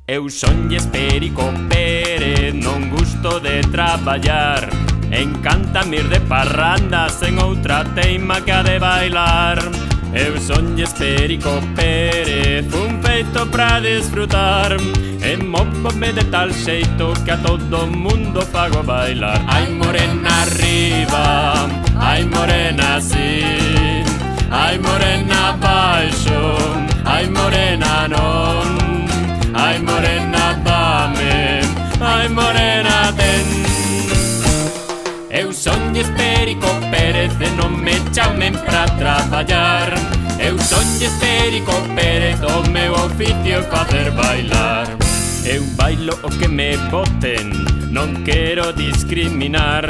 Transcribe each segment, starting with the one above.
Eu sonlle Espérico Pérez, non gusto de traballar. Encántame ir de parranda sen outra teima que a de bailar. Eu sonlle Espérico Pérez, un feito pra desfrutar. E móvome de tal xeito que a todo mundo fago bailar. Ai morena arriba, ai morena así, ai morena baixo, ai morena non. Ai morena dame, ai morena ten. Eu sonlle Espérico Pérez e non me chamen pra traballar. Eu sonlle Espérico Pérez, o meu oficio é facer bailar. Eu bailo o que me boten, non quero discriminar.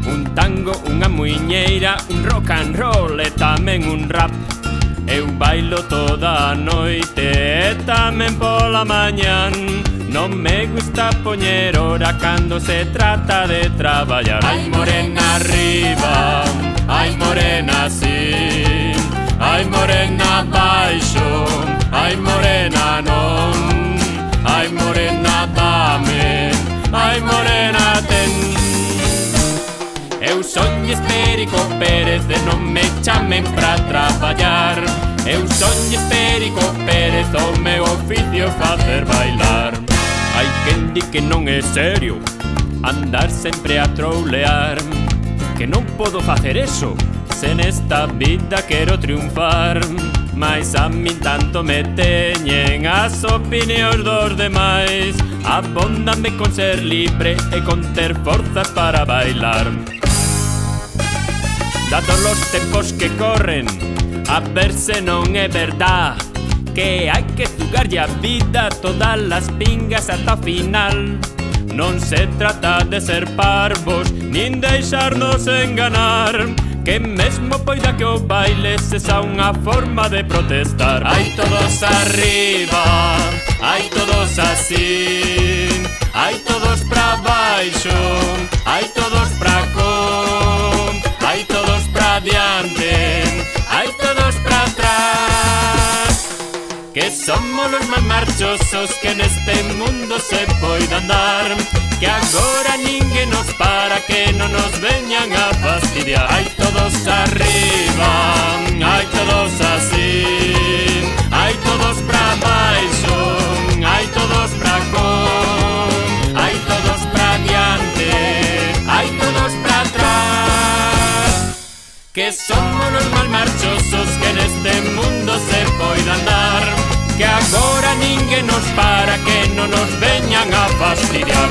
Un tango, unha muiñeira, un rock and roll e tamén un rap. Eu bailo toda a noite e tamén pola mañán. Non me gusta poñer hora cando se trata de traballar. Ai morena arriba, ai morena así, ai morena baixo, ai morena non. Ai morena dame, ai morena ten. Eu sonlle Espérico Pérez e non me chamen pra traballar. Eu sonlle Espérico Pérez, o meu oficio é facer bailar. Hai quen di que non é serio andar sempre a troulear, que non podo facer eso, se nesta vida quero triunfar. Mais a min tanto me teñen as opinións dos demais. Abóndame con ser libre e con ter forzas para bailar. Dados los tempos que corren, a ver se non é verdad que hai que xugarlle a vida todas as pingas ata o final. Non se trata de ser parvos, nin deixarnos enganar, que mesmo poida que o baile sexa unha forma de protestar. Ai todos arriba, ai todos así, ai todos pra baixo, ai todos pra con, ai todos pra diante, ai todos pra atrás. Que somos los máis marchosos que neste mundo se poida andar, que agora ninguén nos para, que non nos veñan a fastidiar. Ai todos arriba, ai todos así, ai todos pra baixo, ai todos pra con, ai todos pra diante, ai todos pra atrás. Que somos los máis marchosos que neste mundo se poida andar, que agora ninguén nos para, que non nos veñan a fastidiar.